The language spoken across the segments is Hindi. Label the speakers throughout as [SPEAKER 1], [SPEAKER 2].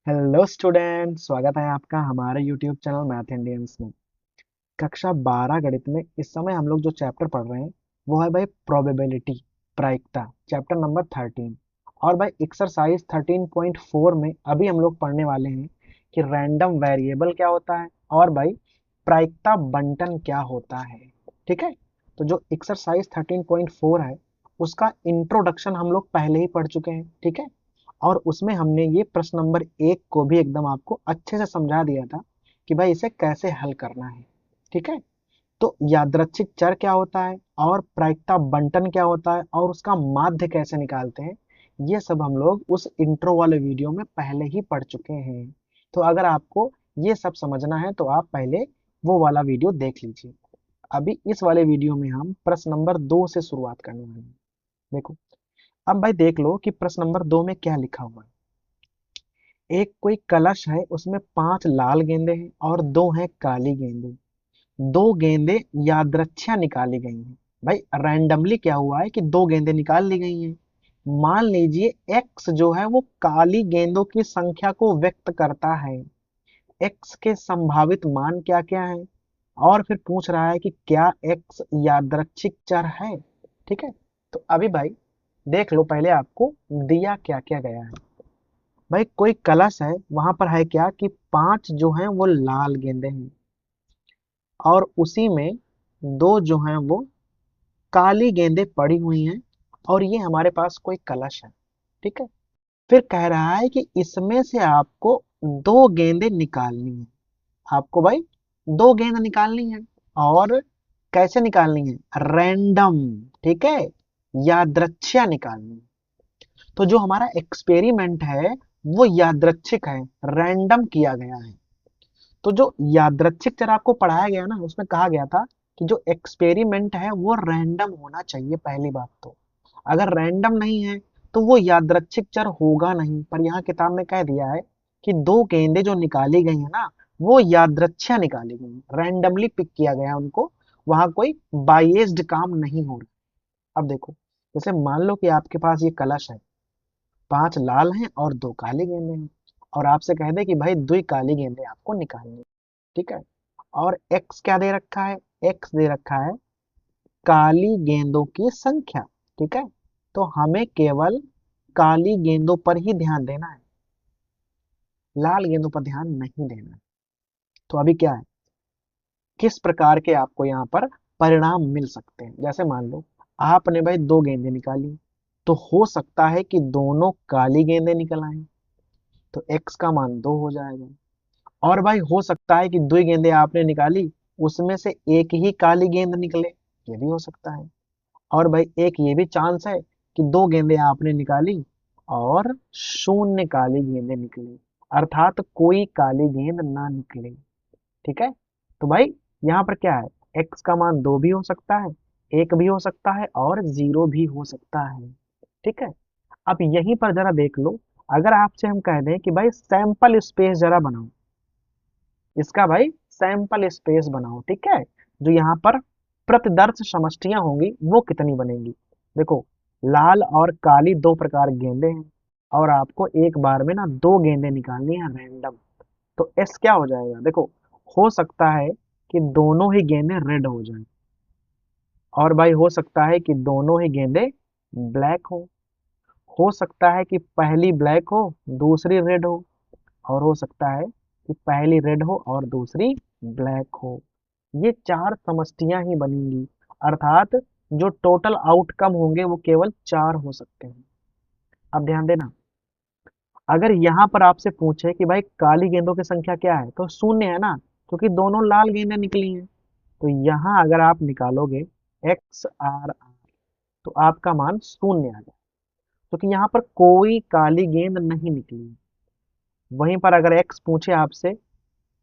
[SPEAKER 1] हेलो स्टूडेंट, स्वागत है आपका हमारे यूट्यूब चैनल मैथ इंडियंस में। कक्षा 12 गणित में इस समय हम लोग जो चैप्टर पढ़ रहे हैं वो है भाई प्रोबेबिलिटी, प्रायिकता, चैप्टर नंबर 13। और भाई एक्सरसाइज 13.4 में अभी हम लोग पढ़ने वाले हैं कि रैंडम वेरिएबल क्या होता है और भाई प्रायिकता बंटन क्या होता है। ठीक है, तो जो एक्सरसाइज 13.4 है उसका इंट्रोडक्शन हम लोग पहले ही पढ़ चुके हैं। ठीक है, और उसमें हमने ये प्रश्न नंबर 1 को भी एकदम आपको अच्छे से समझा दिया था कि भाई इसे कैसे हल करना है। ठीक है, तो यादृच्छिक चर क्या होता है और प्रायिकता बंटन क्या होता है और उसका माध्य कैसे निकालते हैं, ये सब हम लोग उस इंट्रो वाले वीडियो में पहले ही पढ़ चुके हैं। तो अगर आपको ये सब समझना है तो आप पहले वो वाला वीडियो देख लीजिए। अभी इस वाले वीडियो में हम प्रश्न नंबर 2 से शुरुआत करने वाले हैं। देखो, अब भाई देख लो कि प्रश्न नंबर 2 में क्या लिखा हुआ है। एक कोई कलश है, उसमें 5 लाल गेंदे हैं और 2 हैं काली गेंदे। 2 गेंदे यादृच्छा निकाली गई हैं। भाई रैंडमली क्या हुआ है कि 2 गेंदे निकाल ली गई हैं। मान लीजिए x जो है वो काली गेंदों की संख्या को व्यक्त करता है। x के संभावित मान क्या क्या है और फिर पूछ रहा है कि क्या x यादृच्छिक चर है। ठीक है, तो अभी भाई देख लो पहले आपको दिया क्या क्या गया है। भाई कोई कलश है, वहां पर है क्या कि 5 जो हैं वो लाल गेंदे हैं और उसी में 2 जो हैं वो काली गेंदें पड़ी हुई हैं और ये हमारे पास कोई कलश है। ठीक है, फिर कह रहा है कि इसमें से आपको 2 गेंदें निकालनी है। आपको भाई 2 गेंद निकालनी है और कैसे निकालनी है, रैंडम। ठीक है, यादृच्छिक निकालनी है। तो जो हमारा एक्सपेरिमेंट है वो यादृच्छिक है, रैंडम किया गया है। तो जो यादृच्छिक चर आपको पढ़ाया गया ना, उसमें कहा गया था कि जो एक्सपेरिमेंट है वो रैंडम होना चाहिए। पहली बात तो अगर रैंडम नहीं है तो वो यादृच्छिक चर होगा नहीं। पर यहाँ किताब में कह दिया है कि 2 गेंदें जो निकाली गई है ना वो यादृच्छिक निकाली गई, रैंडमली पिक किया गया उनको। वहां कोई बाइस्ड काम नहीं हो रहा। अब देखो, जैसे मान लो कि आपके पास ये कलश है, 5 लाल हैं और 2 काली गेंदें हैं और आपसे कह दे कि भाई 2 काली गेंदें आपको निकालनी है। ठीक है, और x क्या दे रखा है, x दे रखा है काली गेंदों की संख्या। ठीक है, तो हमें केवल काली गेंदों पर ही ध्यान देना है, लाल गेंदों पर ध्यान नहीं देना है। तो अभी क्या है, किस प्रकार के आपको यहाँ पर परिणाम मिल सकते हैं। जैसे मान लो आपने भाई 2 गेंदें निकाली, तो हो सकता है कि दोनों काली गेंदें निकल आए, तो x का मान 2 हो जाएगा। और भाई हो सकता है कि 2 गेंदें आपने निकाली, उसमें से एक ही काली गेंद निकले, ये भी हो सकता है। और भाई एक ये भी चांस है कि 2 गेंदें आपने निकाली और शून्य काली गेंदें निकली, अर्थात कोई काली गेंद ना निकले। ठीक है, तो भाई यहाँ पर क्या है, x का मान 2 भी हो सकता है, 1 भी हो सकता है और 0 भी हो सकता है। ठीक है, अब यहीं पर जरा देख लो, अगर आपसे हम कह दें कि भाई सैंपल स्पेस जरा बनाओ, इसका भाई सैंपल स्पेस बनाओ। ठीक है, जो यहाँ पर प्रतिदर्श समष्टियां होंगी वो कितनी बनेंगी। देखो, लाल और काली 2 प्रकार गेंदे हैं और आपको एक बार में ना 2 गेंदें निकालनी है रैंडम। तो एस क्या हो जाएगा, देखो, हो सकता है कि दोनों ही गेंदें रेड हो जाएं और भाई हो सकता है कि दोनों ही गेंदें ब्लैक हो सकता है कि पहली ब्लैक हो दूसरी रेड हो, और हो सकता है कि पहली रेड हो और दूसरी ब्लैक हो। ये 4 समष्टियां ही बनेंगी, अर्थात जो टोटल आउटकम होंगे वो केवल 4 हो सकते हैं। अब ध्यान देना, अगर यहाँ पर आपसे पूछे कि भाई काली गेंदों की संख्या क्या है, तो शून्य है ना, क्योंकि दोनों लाल गेंदें निकली हैं। तो यहाँ अगर आप निकालोगे एक्स आर आर, तो आपका मान शून्य आ जाए, क्योंकि यहाँ पर कोई काली गेंद नहीं निकली है। वहीं पर अगर एक्स पूछे आपसे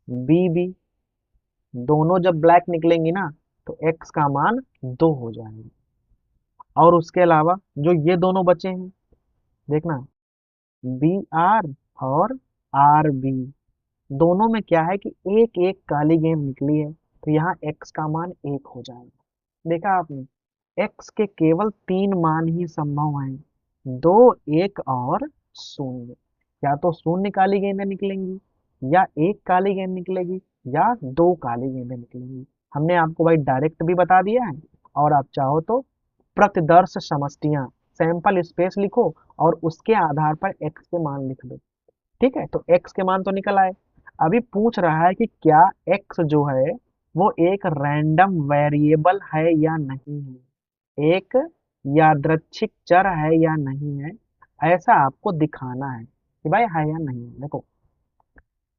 [SPEAKER 1] बी बी, दोनों जब ब्लैक निकलेंगी ना, तो x का मान 2 हो जाएगा। और उसके अलावा जो ये दोनों बचे हैं, देखना, बी आर और आर बी, दोनों में क्या है कि एक एक काली गेंद निकली है, तो यहाँ x का मान 1 हो जाएगा। देखा आपने, x के केवल 3 मान ही संभव हैं, 2, 1 और 0। या तो शून्य काली गेंदें निकलेंगी, या एक काली गेंद निकलेगी, या दो काली गेंदें निकलेंगी। हमने आपको भाई डायरेक्ट भी बता दिया है, और आप चाहो तो प्रतिदर्श समष्टियां, सैंपल स्पेस लिखो और उसके आधार पर एक्स के मान लिख दो। ठीक है, तो एक्स के मान तो निकल आए। अभी पूछ रहा है कि क्या एक्स जो है वो एक रैंडम वेरिएबल है या नहीं है, एक यादृच्छिक चर है या नहीं है, ऐसा आपको दिखाना है कि भाई है या नहीं है। देखो,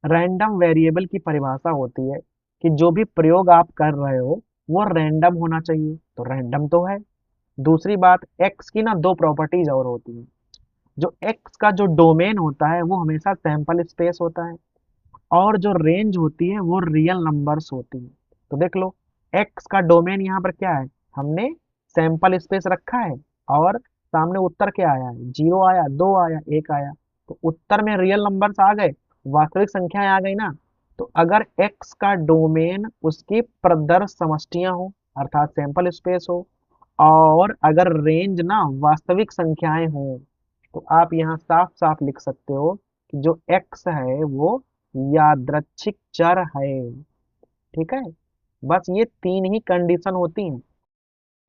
[SPEAKER 1] रैंडम वेरिएबल की परिभाषा होती है कि जो भी प्रयोग आप कर रहे हो वो रैंडम होना चाहिए, तो रैंडम तो है। दूसरी बात, एक्स की ना दो प्रॉपर्टीज और होती है। जो एक्स का जो डोमेन होता है वो हमेशा सैंपल स्पेस होता है, और जो रेंज होती है वो रियल नंबर्स होती है। तो देख लो, एक्स का डोमेन यहाँ पर क्या है, हमने सैंपल स्पेस रखा है, और सामने उत्तर क्या आया है, 0 आया, 2 आया, 1 आया। तो उत्तर में रियल नंबर्स आ गए, वास्तविक संख्याएं आ गई ना। तो अगर एक्स का डोमेन उसकी प्रदर्श समष्टियां हो, अर्थात सैंपल स्पेस हो, और अगर रेंज ना वास्तविक संख्याएं हो, तो आप यहाँ साफ साफ लिख सकते हो कि जो एक्स है वो यादृच्छिक चर है। ठीक है, बस ये तीन ही कंडीशन होती हैं।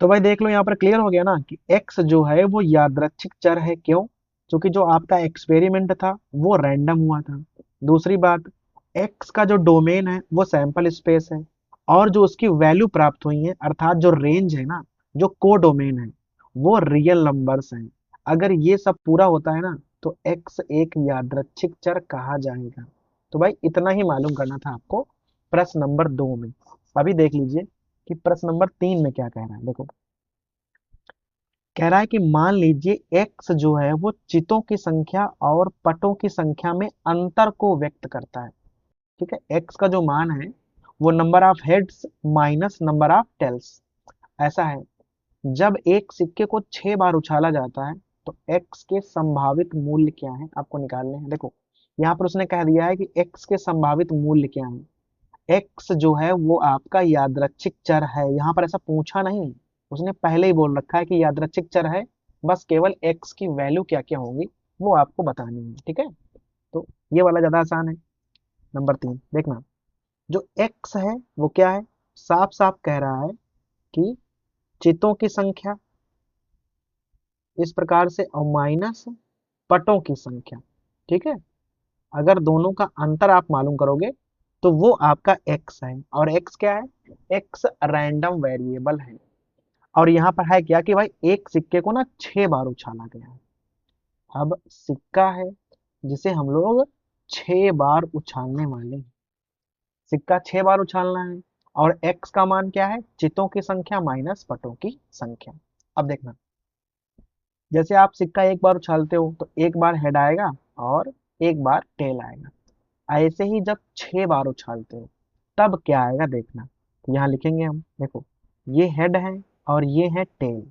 [SPEAKER 1] तो भाई देख लो, यहाँ पर क्लियर हो गया ना कि एक्स जो है वो यादृच्छिक चर है। क्यों? क्योंकि जो आपका एक्सपेरिमेंट था वो रैंडम हुआ था। दूसरी बात, एक्स का जो डोमेन है वो सैंपल स्पेस है, और जो उसकी वैल्यू प्राप्त हुई है, अर्थात जो रेंज है ना, जो को डोमेन है, वो रियल नंबर्स हैं। अगर ये सब पूरा होता है ना, तो एक्स एक यादृच्छिक चर कहा जाएगा। तो भाई इतना ही मालूम करना था आपको प्रश्न नंबर 2 में। अभी देख लीजिए कि प्रश्न नंबर 3 में क्या कह रहा है। देखो, कह रहा है कि मान लीजिए एक्स जो है वो चितों की संख्या और पटों की संख्या में अंतर को व्यक्त करता है। ठीक है, एक्स का जो मान है वो number of heads minus number of tails ऐसा है। जब एक सिक्के को 6 बार उछाला जाता है, तो एक्स के संभावित मूल्य क्या है आपको निकालने हैं। देखो, यहाँ पर उसने कह दिया है कि एक्स के संभावित मूल्य क्या है। एक्स जो है वो आपका यादृच्छिक चर है, यहाँ पर ऐसा पूछा नहीं, उसने पहले ही बोल रखा है कि यादृच्छिक चर है। बस केवल एक्स की वैल्यू क्या क्या होगी वो आपको बतानी है। ठीक है, तो ये वाला ज्यादा आसान है। नंबर 3 देखना, जो एक्स है वो क्या है, साफ साफ कह रहा है कि चितों की संख्या इस प्रकार से, और माइनस पटों की संख्या। ठीक है, अगर दोनों का अंतर आप मालूम करोगे तो वो आपका एक्स है, और एक्स क्या है, एक्स रैंडम वेरिएबल है। और यहाँ पर है क्या कि भाई एक सिक्के को ना 6 बार उछाला गया है। अब सिक्का है जिसे हम लोग 6 बार उछालने वाले हैं, सिक्का 6 बार उछालना है, और एक्स का मान क्या है, चितों की संख्या माइनस पटों की संख्या। अब देखना, जैसे आप सिक्का एक बार उछालते हो तो एक बार हेड आएगा और एक बार टेल आएगा। ऐसे ही जब 6 बार उछालते हो तब क्या आएगा देखना। तो यहाँ लिखेंगे हम, देखो, ये हेड है और ये है tail,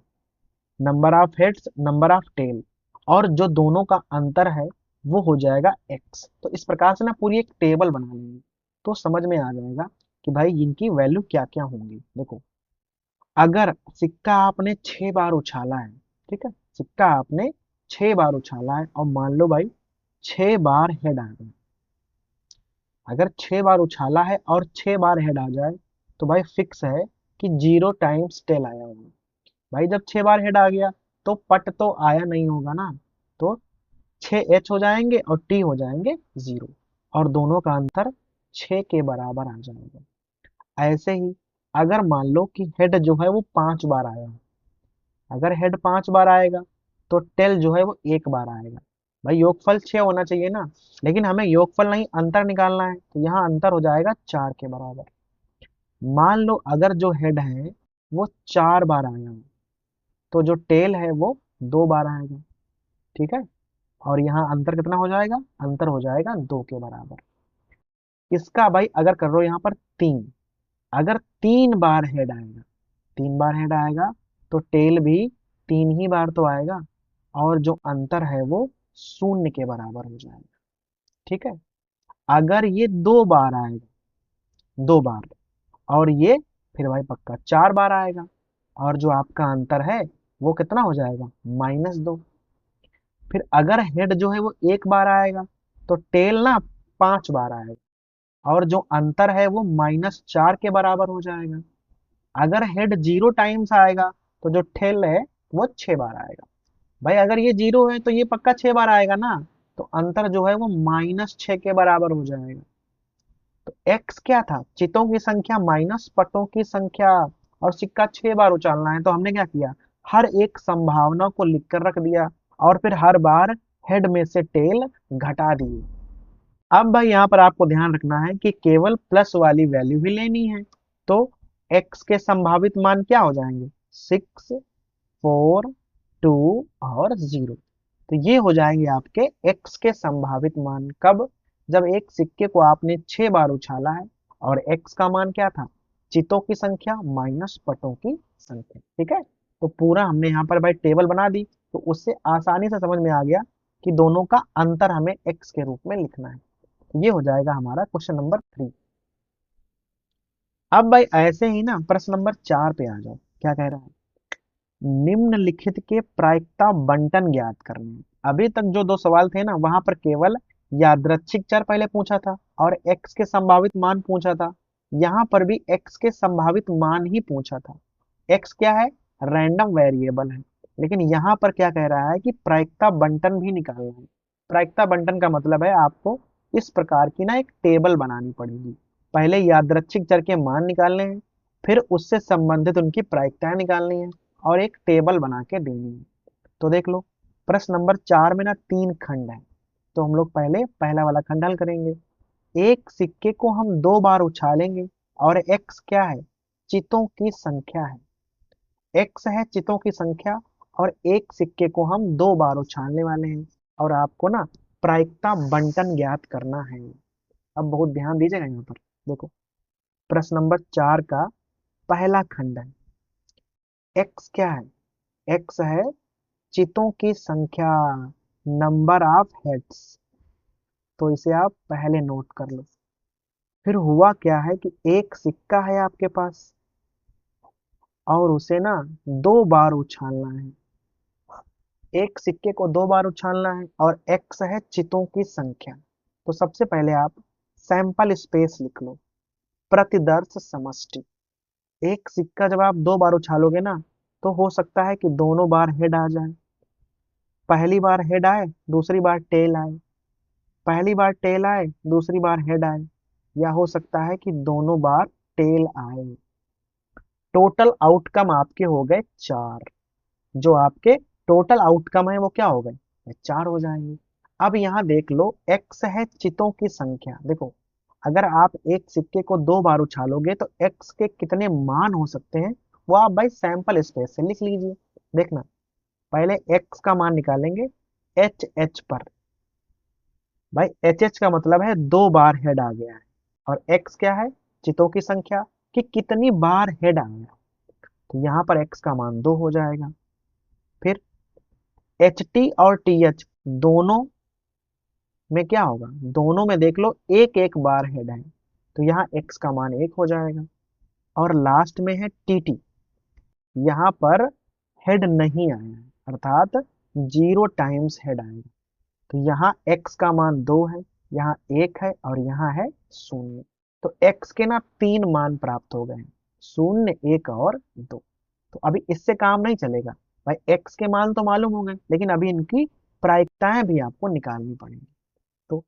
[SPEAKER 1] number of heads number of tail, और जो दोनों का अंतर है वो हो जाएगा एक्स। तो इस प्रकार से ना पूरी एक टेबल बना लेंगे, तो समझ में आ जाएगा कि भाई इनकी वैल्यू क्या क्या होंगी। देखो, अगर सिक्का आपने 6 बार उछाला है, ठीक है, सिक्का आपने 6 बार उछाला है, और मान लो भाई 6 बार हेड आ गया। अगर 6 बार उछाला है और 6 बार हेड आ जाए, तो भाई फिक्स है कि 0 टाइम्स टेल आया होगा। भाई जब 6 बार हेड आ गया तो पट तो आया नहीं होगा ना, तो 6 एच हो जाएंगे और टी हो जाएंगे 0, और दोनों का अंतर 6 के बराबर आ जाएगा। ऐसे ही अगर मान लो कि हेड जो है वो 5 बार आया, अगर हेड 5 बार आएगा तो टेल जो है वो 1 बार आएगा। भाई योगफल 6 होना चाहिए ना, लेकिन हमें योगफल नहीं अंतर निकालना है, तो यहाँ अंतर हो जाएगा 4 के बराबर। मान लो अगर जो हेड है वो 4 बार आया, तो जो टेल है वो 2 बार आएगा। ठीक है, और यहाँ अंतर कितना हो जाएगा, अंतर हो जाएगा 2 के बराबर। इसका भाई अगर कर लो यहाँ पर 3, अगर 3 बार हेड आएगा, 3 बार हेड आएगा तो टेल भी 3 ही बार तो आएगा, और जो अंतर है वो 0 के बराबर हो जाएगा। ठीक है, अगर ये 2 बार आएगा, 2 बार, और ये फिर भाई पक्का 4 बार आएगा, और जो आपका अंतर है वो कितना हो जाएगा, -2। फिर अगर हेड जो है वो 1 बार आएगा, तो टेल ना 5 बार आएगा, और जो अंतर है वो -4 के बराबर हो जाएगा। अगर हेड 0 टाइम्स आएगा तो जो टेल है वो 6 बार आएगा। भाई अगर ये 0 है तो ये पक्का 6 बार आएगा ना, तो अंतर जो है वो -6 के बराबर हो जाएगा। तो एक्स क्या था, चितों की संख्या माइनस पटों की संख्या, और सिक्का 6 बार उछालना है, तो हमने क्या किया, हर एक संभावना को लिख कर रख दिया, और फिर हर बार हेड में से टेल घटा दिए। अब भाई यहाँ पर आपको ध्यान रखना है कि केवल प्लस वाली वैल्यू ही लेनी है। तो एक्स के संभावित मान क्या हो जाएंगे, 6, 4, 2 और 0। तो ये हो जाएंगे आपके एक्स के संभावित मान। कब, जब एक सिक्के को आपने 6 बार उछाला है, और एक्स का मान क्या था, चितों की संख्या माइनस पटों की संख्या। ठीक है, तो पूरा हमने यहाँ पर भाई टेबल बना दी, तो उससे आसानी से समझ में आ गया कि दोनों का अंतर हमें एक्स के रूप में लिखना है। तो ये हो जाएगा हमारा क्वेश्चन नंबर 3। अब भाई ऐसे ही ना प्रश्न नंबर 4 पे आ जाओ। क्या कह रहा है, निम्नलिखित के प्रायिकता बंटन ज्ञात करने। अभी तक जो दो सवाल थे ना, वहां पर केवल यादृच्छिक चर पहले पूछा था और एक्स के संभावित मान पूछा था। यहाँ पर भी एक्स के संभावित मान ही पूछा था। एक्स क्या है, रैंडम वेरिएबल है। लेकिन यहाँ पर क्या कह रहा है कि प्रायिकता बंटन भी निकालना है। प्रायिकता बंटन का मतलब है आपको इस प्रकार की ना एक टेबल बनानी पड़ेगी। पहले यादृच्छिक चर के मान निकालने हैं, फिर उससे संबंधित उनकी प्रायिकताएं निकालनी है, और एक टेबल बना के देनी है। तो देख लो, प्रश्न नंबर 4 में ना 3 खंड है। तो हम लोग पहले पहला वाला खंड हल करेंगे। एक सिक्के को हम 2 बार उछालेंगे, और एक्स क्या है, चितों की संख्या है। एक्स है चितों की संख्या, और एक सिक्के को हम 2 बार उछालने वाले हैं, और आपको ना प्रायिकता बंटन ज्ञात करना है। अब बहुत ध्यान दीजिएगा यहाँ पर। देखो, प्रश्न नंबर 4 का पहला खंड है। एक्स क्या है, एक्स है चितों की संख्या, नंबर ऑफ हेड्स। तो इसे आप पहले नोट कर लो। फिर हुआ क्या है कि एक सिक्का है आपके पास, और उसे ना 2 बार उछालना है। एक सिक्के को 2 बार उछालना है, और एक्स है चितों की संख्या। तो सबसे पहले आप सैंपल स्पेस लिख लो, प्रतिदर्श समष्टि। एक सिक्का जब आप 2 बार उछालोगे ना, तो हो सकता है कि दोनों बार हेड आ जाए। पहली बार हेड आए, दूसरी बार टेल आए। पहली बार टेल आए, दूसरी बार हेड आए। या हो सकता है कि दोनों बार टेल आए। टोटल आउटकम आपके हो गए 4। जो आपके टोटल आउटकम है वो क्या हो गए, ये 4 हो जाएंगे। अब यहाँ देख लो, एक्स है चितों की संख्या। देखो, अगर आप एक सिक्के को 2 बार उछालोगे तो एक्स के कितने मान हो सकते हैं, वो आप भाई सैंपल स्पेस से लिख लीजिए। देखना, पहले एक्स का मान निकालेंगे एच एच पर। भाई एच एच का मतलब है 2 बार हेड आ गया है, और एक्स क्या है, चितों की संख्या, कि कितनी बार हेड आया। तो यहाँ पर एक्स का मान 2 हो जाएगा। फिर एच टी और टी एच दोनों में क्या होगा, दोनों में देख लो एक एक बार हेड है, तो यहाँ एक्स का मान 1 हो जाएगा। और लास्ट में है टी टी, यहाँ पर हेड नहीं आया है, अर्थात 0 टाइम्स हेड आएगा। तो यहाँ x का मान 2 है, यहाँ 1 है, और यहाँ है 0। तो x के ना 3 मान प्राप्त हो गए हैं, 0, 1 और 2। तो अभी इससे काम नहीं चलेगा। भाई x के मान तो मालूम हो गए, लेकिन अभी इनकी प्रायिकताएं भी आपको निकालनी पड़ेंगी। तो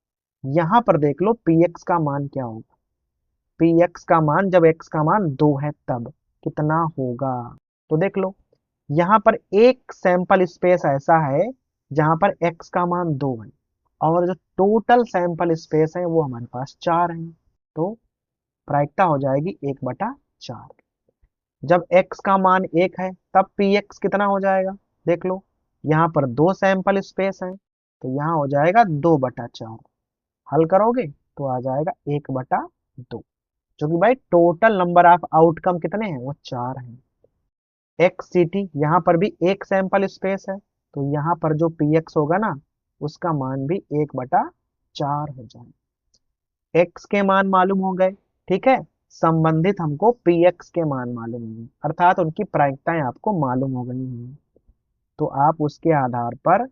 [SPEAKER 1] यहाँ पर देख लो px का मान क्या होगा। px का मान, जब x का मान 2 है तब कितना होगा। तो देख लो, यहाँ पर एक सैंपल स्पेस ऐसा है जहां पर x का मान 2 है, और जो टोटल सैंपल स्पेस है वो हमारे पास 4 है। तो प्रायिकता हो जाएगी 1/4। जब x का मान 1 है तब px कितना हो जाएगा, देख लो, यहाँ पर 2 सैंपल स्पेस है, तो यहाँ हो जाएगा 2/4। हल करोगे तो आ जाएगा 1/2, जो कि भाई टोटल नंबर ऑफ आउटकम कितने हैं, वो 4 हैं। एक्स सी टी, यहाँ पर भी एक सैंपल स्पेस है, तो यहाँ पर जो पी एक्स होगा ना, उसका मान भी 1/4 हो जाए। एक्स के मान मालूम हो गए, ठीक है, संबंधित हमको पी एक्स के मान मालूम होंगे, अर्थात उनकी प्रायिकताएं आपको मालूम हो गई हैं। तो आप उसके आधार पर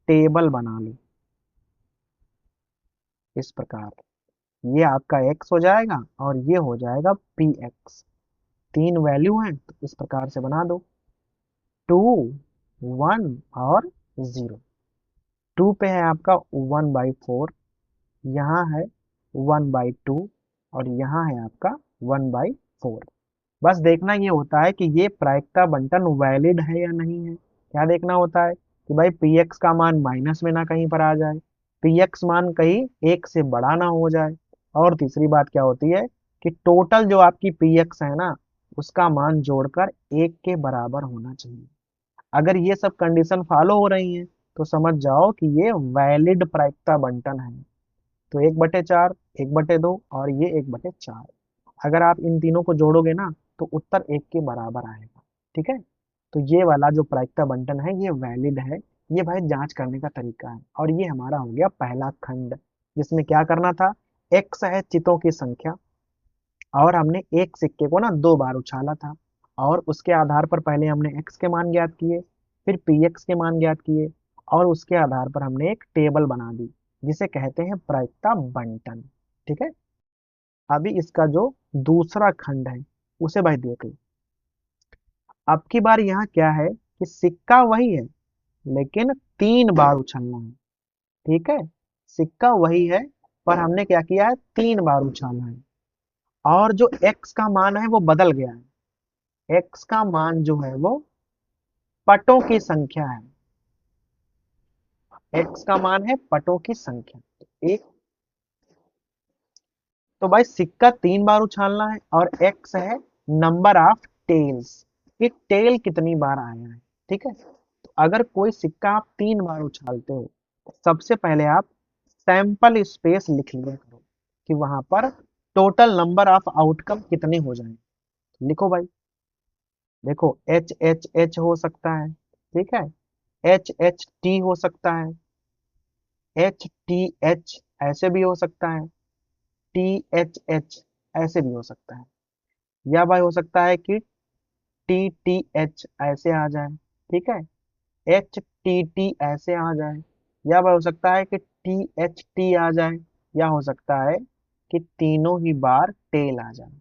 [SPEAKER 1] टेबल बना लो। इस प्रकार ये आपका x हो जाएगा और ये हो जाएगा px। तीन वैल्यू हैं तो इस प्रकार से बना दो, 2, 1 और 0। 2 पे है आपका 1/4, यहाँ है 1/2 और यहाँ है आपका 1/4। बस देखना ये होता है कि ये प्रायिकता बंटन वैलिड है या नहीं है। क्या देखना होता है कि भाई px का मान माइनस में ना कहीं पर आ जाए, px मान कहीं एक से बड़ा ना हो जाए, और तीसरी बात क्या होती है कि टोटल जो आपकी px है ना उसका मान जोड़कर एक के बराबर होना चाहिए। अगर ये सब कंडीशन फॉलो हो रही हैं तो समझ जाओ कि ये वैलिड प्रायिकता बंटन है। तो 1/4, 1/2 और ये 1/4, अगर आप इन तीनों को जोड़ोगे ना तो उत्तर एक के बराबर आएगा। ठीक है, तो ये वाला जो प्रायिकता बंटन है ये वैलिड है। ये भाई जांच करने का तरीका है। और ये हमारा हो गया पहला खंड, जिसमें क्या करना था, एक्स है चितों की संख्या और हमने एक सिक्के को ना दो बार उछाला था, और उसके आधार पर पहले हमने एक्स के मान ज्ञात किए, फिर पी एक्स के मान ज्ञात किए, और उसके आधार पर हमने एक टेबल बना दी जिसे कहते हैं प्रायिकता बंटन। ठीक है, अभी इसका जो दूसरा खंड है उसे भाई देख लो। अब की बार यहाँ क्या है कि सिक्का वही है लेकिन तीन बार उछलना है। ठीक है, सिक्का वही है पर हमने क्या किया है, तीन बार उछाला है। और जो एक्स का मान है वो बदल गया है। एक्स का मान जो है वो पटों की संख्या है। एक्स का मान है पटों की संख्या। एक, तो भाई सिक्का तीन बार उछालना है और एक्स है नंबर ऑफ टेल्स, कि टेल कितनी बार आया है। ठीक है, तो अगर कोई सिक्का आप तीन बार उछालते हो तो सबसे पहले आप सैंपल स्पेस लिख लिया करो कि वहां पर टोटल नंबर ऑफ आउटकम कितने हो जाएं। लिखो भाई, देखो एच एच एच हो सकता है, ठीक है, एच एच टी हो सकता है, एच टी एच ऐसे भी हो सकता है, टी एच एच ऐसे भी हो सकता है, या भाई हो सकता है कि टी टी एच ऐसे आ जाए। ठीक है, एच टी टी ऐसे आ जाए, या भाई हो सकता है कि टी एच टी आ जाए, या हो सकता है कि तीनों ही बार टेल आ जाए।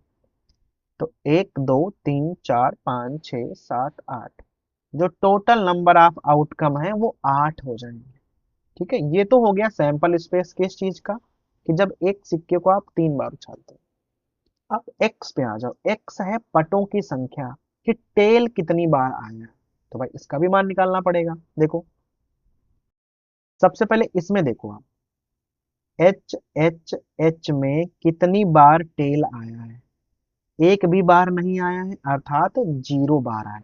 [SPEAKER 1] तो एक दो तीन चार पाँच छः सात आठ, जो टोटल नंबर ऑफ आउटकम है वो 8 हो जाएंगे। ठीक है, ये तो हो गया सैंपल स्पेस किस चीज का, कि जब एक सिक्के को आप तीन बार उछालते हो। अब एक्स पे आ जाओ, एक्स है पटों की संख्या, कि टेल कितनी बार आया है। तो भाई इसका भी मान निकालना पड़ेगा। देखो सबसे पहले इसमें देखो आप, एच एच एच में कितनी बार टेल आया है, एक भी बार नहीं आया है अर्थात 0 बार आया।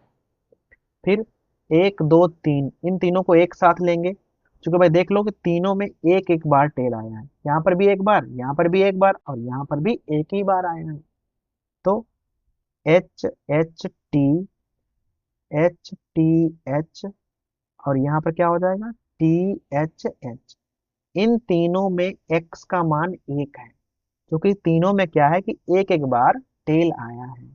[SPEAKER 1] फिर एक दो तीन, इन तीनों को एक साथ लेंगे, क्योंकि भाई देख लो कि तीनों में एक एक बार टेल आया है, यहाँ पर भी एक बार, यहाँ पर भी एक बार और यहाँ पर भी एक ही बार आया है। तो H H T, H T H, और यहाँ पर क्या हो जाएगा, टी एच एच। इन तीनों में एक्स का मान एक है, क्योंकि तीनों में क्या है कि एक एक बार टेल आया है।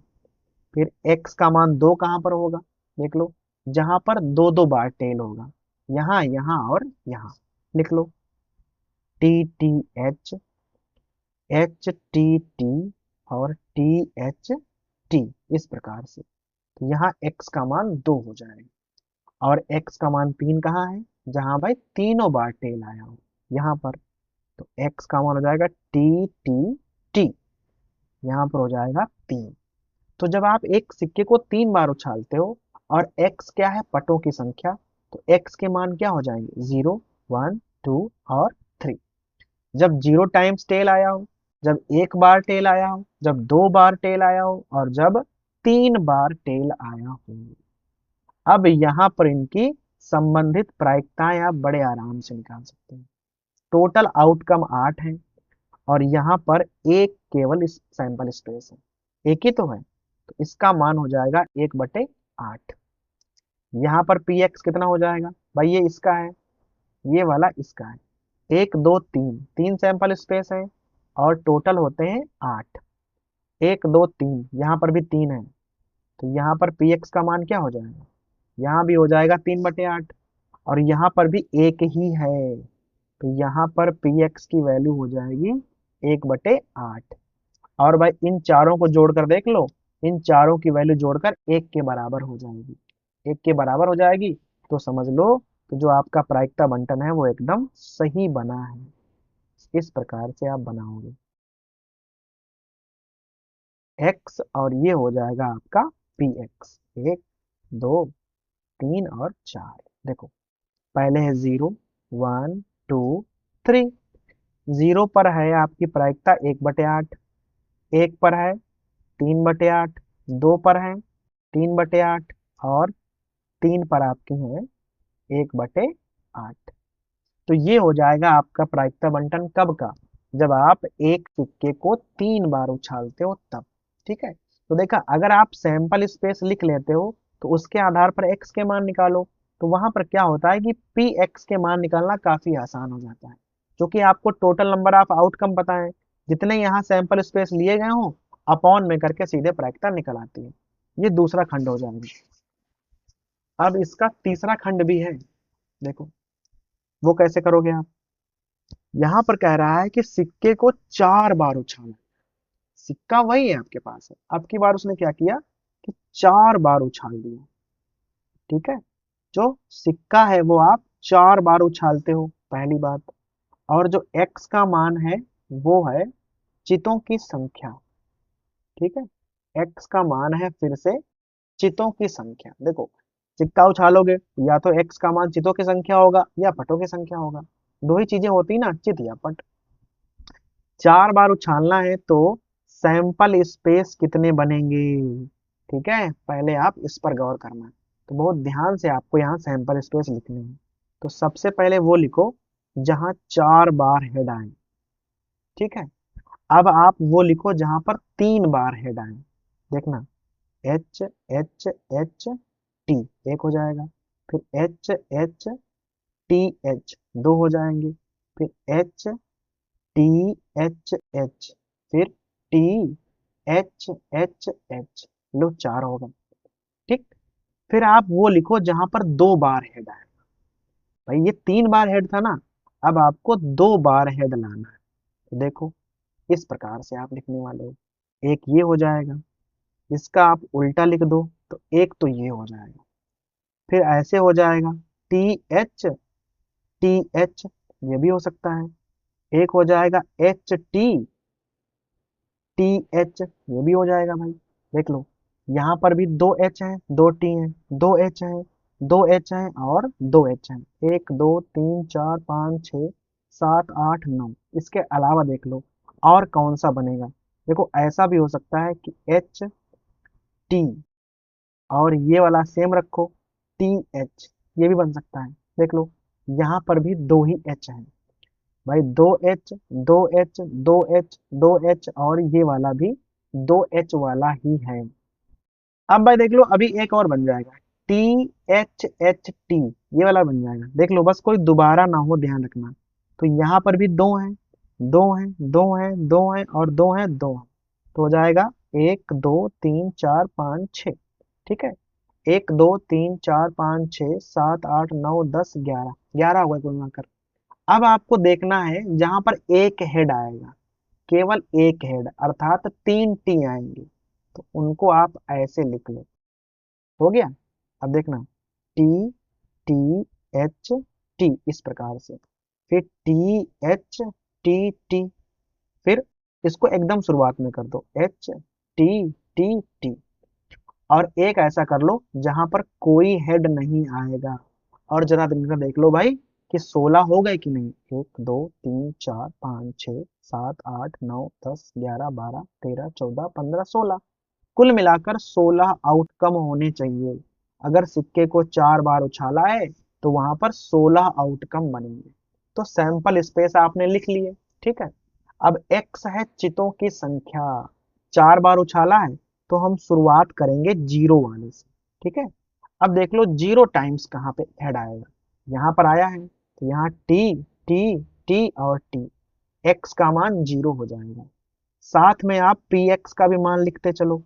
[SPEAKER 1] फिर एक्स का मान दो कहाँ पर होगा, देख लो, जहां पर दो दो बार टेल होगा, यहाँ यहाँ और यहाँ। लिख लो T T H, H T T और टी एच टी, इस प्रकार से। तो यहाँ एक्स का मान दो हो जाएगा, और एक्स का मान तीन कहाँ है, जहां भाई तीनों बार टेल आया हो, यहाँ पर। तो एक्स का मान हो जाएगा टी टी टी, यहाँ पर हो जाएगा तीन। तो जब आप एक सिक्के को तीन बार उछालते हो और x क्या है, पटों की संख्या, तो x के मान क्या हो जाएंगे, 0, 1, 2 और 3। जब 0 टाइम्स टेल आया हो, जब एक बार टेल आया हो, जब दो बार टेल आया हो, और जब तीन बार टेल आया हो। अब यहाँ पर इनकी संबंधित प्रायिकताएं आप बड़े आराम से निकाल सकते हैं। टोटल आउटकम 8 है और यहाँ पर एक केवल सैंपल स्पेस है, एक ही तो है, तो इसका मान हो जाएगा 1/8। यहाँ पर पी एक्स कितना हो जाएगा, भाई ये इसका है, ये वाला इसका है, एक दो तीन, तीन सैंपल स्पेस है और टोटल होते हैं 8। एक दो तीन, यहाँ पर भी तीन है, तो यहाँ पर पी एक्स का मान क्या हो जाएगा, यहाँ भी हो जाएगा 3/8, और यहाँ पर भी एक ही है, तो यहाँ पर पी एक्स की वैल्यू हो जाएगी 1/8। और भाई इन चारों को जोड़कर देख लो, इन चारों की वैल्यू जोड़कर 1 के बराबर हो जाएगी। 1 के बराबर हो जाएगी तो समझ लो कि जो आपका प्रायिकता बंटन है वो एकदम सही बना है। इस प्रकार से आप बनाओगे एक्स, और ये हो जाएगा आपका पी एक्स। 1, 2, 3 और 4। देखो पहले है 0, 1, 2, 3। 0 पर है आपकी प्रायिकता 1/8, 1 पर है 3/8, 2 पर है 3/8 और 3 पर आपकी है 1/8। तो ये हो जाएगा आपका प्रायिकता बंटन कब का, जब आप एक सिक्के को 3 बार उछालते हो तब। ठीक है, तो देखा अगर आप सैंपल स्पेस लिख लेते हो तो उसके आधार पर एक्स के मान निकालो, तो वहां पर क्या होता है कि पी एक्स के मान निकालना काफी आसान हो जाता है, क्योंकि आपको टोटल नंबर ऑफ आउटकम पता है, जितने यहाँ सैंपल स्पेस लिए गए हो अपॉन में करके सीधे प्रायिकता निकल आती है। ये दूसरा खंड हो जाएगा। अब इसका तीसरा खंड भी है, देखो वो कैसे करोगे आप। यहाँ पर कह रहा है कि सिक्के को 4 बार उछाला। सिक्का वही है आपके पास है, अब की बार उसने क्या किया कि 4 बार उछाल दिया। ठीक है, जो सिक्का है वो आप 4 बार उछालते हो, पहली बात। और जो एक्स का मान है वो है चितों की संख्या। ठीक है, एक्स का मान है फिर से चितों की संख्या। देखो सिक्का उछालोगे या तो एक्स का मान चितों की संख्या होगा या पटों की संख्या होगा, दो ही चीजें होती ना, चित या पट। 4 बार उछालना है तो सैंपल स्पेस कितने बनेंगे। ठीक है, पहले आप इस पर गौर करना है, तो बहुत ध्यान से आपको यहाँ सैंपल स्पेस लिखने हैं। तो सबसे पहले वो लिखो जहाँ 4 बार हेड आए। ठीक है, अब आप वो लिखो जहां पर 3 बार हेड आए। देखना एच एच एच टी, एक हो जाएगा। फिर एच एच टी एच, दो हो जाएंगे। फिर एच टी एच एच, फिर टी एच एच एच, लो 4 होगा। ठीक, फिर आप वो लिखो जहां पर 2 बार हेड आए। भाई ये 3 बार हेड था ना, अब आपको 2 बार हेड लाना है। तो देखो इस प्रकार से आप लिखने वाले हो। एक ये हो जाएगा, इसका आप उल्टा लिख दो तो एक तो ये हो जाएगा। फिर ऐसे हो जाएगा टी एच टी एच, ये भी हो सकता है। एक हो जाएगा एच टी टी एच, ये भी हो जाएगा भाई। देख लो यहाँ पर भी 2 एच है 2 टी है, 2 एच है 2 एच है और 2 एच है। 1, 2, 3, 4, 5, 6, 7, 8, 9। इसके अलावा देख लो और कौन सा बनेगा। देखो ऐसा भी हो सकता है कि एच टी और ये वाला सेम रखो टी एच, ये भी बन सकता है। देख लो यहाँ पर भी 2 ही एच है भाई, 2 एच 2 एच 2 एच 2 एच, और ये वाला भी 2 एच वाला ही है। अब भाई देख लो अभी एक और बन जाएगा टी एच एच टी, ये वाला बन जाएगा। देख लो बस कोई दोबारा ना हो, ध्यान रखना। तो यहाँ पर भी दो हैं, दो हैं, दो हैं, दो हैं और दो हैं, दो हैं। तो हो जाएगा 1, 2, 3, 4, 5, 6। ठीक है, 1, 2, 3, 4, 5, 6, 7, 8, 9, 10, 11, 11 हुआ कुल मिलाकर। अब आपको देखना है जहां पर एक हेड आएगा, केवल एक हेड अर्थात 3 टी आएंगे, तो उनको आप ऐसे लिख लो। हो गया, अब देखना टी टी एच टी, इस प्रकार से। फिर टी एच टी टी, फिर इसको एकदम शुरुआत में कर दो एच टी टी टी। और एक ऐसा कर लो जहां पर कोई हेड नहीं आएगा, और जरा इनका देख लो भाई कि 16 हो गए कि नहीं। 1, 2, 3, 4, 5, 6, 7, 8, 9, 10, 11, 12, 13, 14, 15, 16। कुल मिलाकर 16 आउटकम होने चाहिए। अगर सिक्के को 4 बार उछाला है तो वहां पर 16 आउटकम बनेंगे। तो सैंपल स्पेस आपने लिख लिए। ठीक है, अब एक्स है चितों की संख्या। 4 बार उछाला है तो हम शुरुआत करेंगे जीरो वाले से। ठीक है, अब देख लो जीरो टाइम्स कहाँ पे ऐड आएगा, यहाँ पर आया है तो यहाँ टी टी टी और टी, एक्स का मान 0 हो जाएगा। साथ में आप पी एक्स का भी मान लिखते चलो।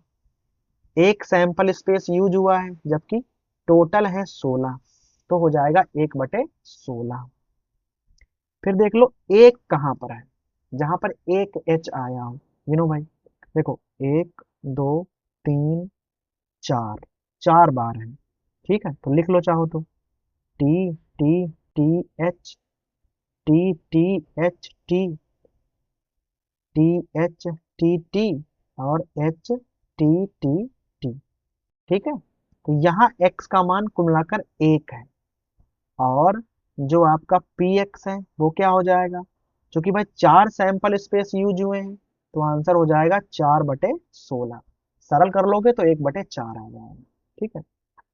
[SPEAKER 1] एक सैंपल स्पेस यूज हुआ है जबकि टोटल है 16, तो हो जाएगा 1/16। फिर देख लो एक कहाँ पर है, जहां पर एक एच आया हो। गिनो भाई, देखो, एक, दो, तीन, चार, 4 बार है। ठीक है, तो लिख लो चाहो तो, T T T H, T T H T, T H T T, और एच टी टी टी। ठीक है, तो यहाँ x का मान कुल मिलाकर 1 है, और जो आपका पी एक्स है वो क्या हो जाएगा, क्योंकि भाई 4 सैंपल स्पेस यूज हुए हैं, तो आंसर हो जाएगा 4/16। सरल कर लोगे तो 1/4 आ जाएगा। ठीक है,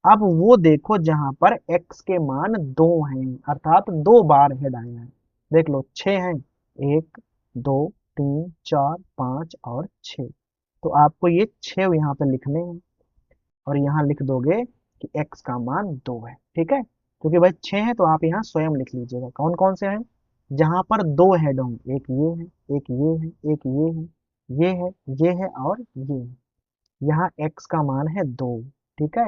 [SPEAKER 1] अब वो देखो जहां पर x के मान 2 हैं, अर्थात 2 बार हेड आए हैं। देख लो 6 हैं, 1, 2, 3, 4, 5 और 6। तो आपको ये 6 यहाँ पे लिखने हैं, और यहाँ लिख दोगे कि x का मान 2 है। ठीक है, क्योंकि भाई 6 है तो आप यहाँ स्वयं लिख लीजिएगा कौन कौन से हैं, जहां पर 2 हेड हों, एक ये है, एक ये है, एक ये है, ये है, ये है और ये है। यहाँ x का मान है 2। ठीक है,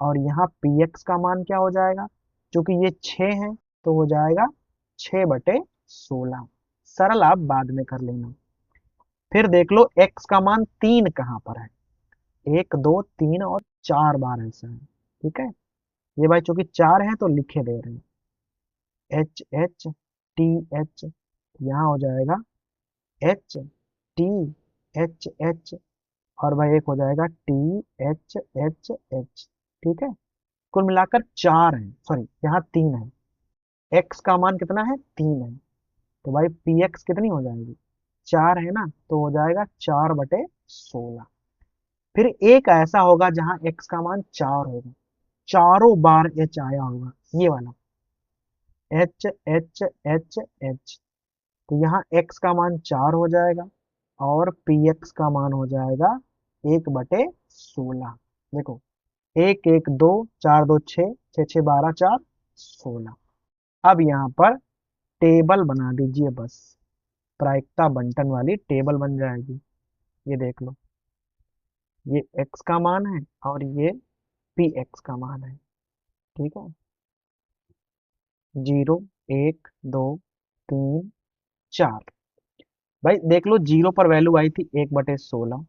[SPEAKER 1] और यहाँ px का मान क्या हो जाएगा, क्योंकि ये 6 है तो हो जाएगा 6/16। सरल आप बाद में कर लेना। फिर देख लो x का मान 3 कहाँ पर है, 1, 2, 3 और 4 बार ऐसा है। ठीक है, ये भाई चूंकि 4 है तो लिखे दे रहे हैं, एच एच टी एच, यहाँ हो जाएगा एच टी एच एच, और भाई एक हो जाएगा टी एच एच एच। ठीक है, कुल मिलाकर 4 है, सॉरी यहाँ 3 है। एक्स का मान कितना है, 3 है, तो भाई पी एक्स कितनी हो जाएगी, 4 है ना, तो हो जाएगा 4/16। फिर एक ऐसा होगा जहां एक्स का मान 4 होगा, चारों बार एच आया होगा, ये वाला एच एच एच एच, तो यहाँ एक्स का मान 4 हो जाएगा, और पी एक्स का मान हो जाएगा 1/16। देखो, 1, 1, 2, 4, 2, 6, 6, 6, 12, 4, 16। अब यहाँ पर टेबल बना दीजिए बस, प्रायिकता बंटन वाली टेबल बन जाएगी। ये देख लो, ये एक्स का मान है और ये पी एक्स का मान है। ठीक है, 0, 1, 2, 3, 4। भाई देख लो, 0 पर वैल्यू आई थी 1/16।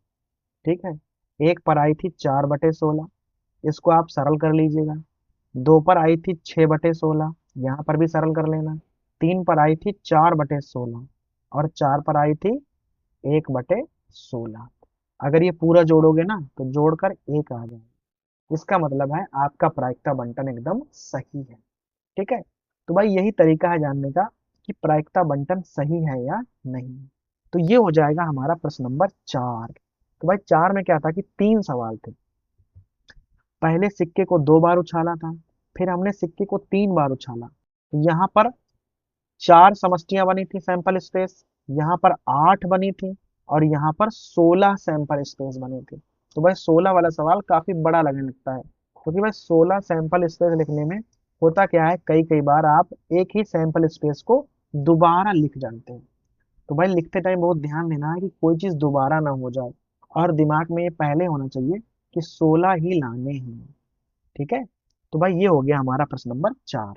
[SPEAKER 1] ठीक है, 1 पर आई थी 4/16, इसको आप सरल कर लीजिएगा। 2 पर आई थी 6/16, यहाँ पर भी सरल कर लेना। 3 पर आई थी 4/16, और 4 पर आई थी 1/16। अगर ये पूरा जोड़ोगे ना तो जोड़कर 1 आ जाएगा। इसका मतलब है आपका प्रायिकता बंटन एकदम सही है। ठीक है, तो भाई यही तरीका है जानने का कि प्रायिकता बंटन सही है या नहीं। तो ये हो जाएगा हमारा प्रश्न नंबर 4। तो भाई 4 में क्या था कि 3 सवाल थे। पहले सिक्के को 2 बार उछाला था, फिर हमने सिक्के को 3 बार उछाला, तो यहाँ पर 4 समष्टियां बनी थी सैंपल स्पेस, यहाँ पर 8 बनी थी, और यहाँ पर 16 सैंपल स्पेस बने थे। तो भाई 16 वाला सवाल काफी बड़ा लगने लगता है, क्योंकि भाई 16 सैंपल स्पेस लिखने में होता क्या है, कई कई बार आप एक ही सैंपल स्पेस को दोबारा लिख जाते हैं। तो भाई लिखते टाइम बहुत ध्यान देना है कि कोई चीज दोबारा ना हो जाए, और दिमाग में ये पहले होना चाहिए कि 16 ही लाने हैं। ठीक है, तो भाई ये हो गया हमारा प्रश्न नंबर 4।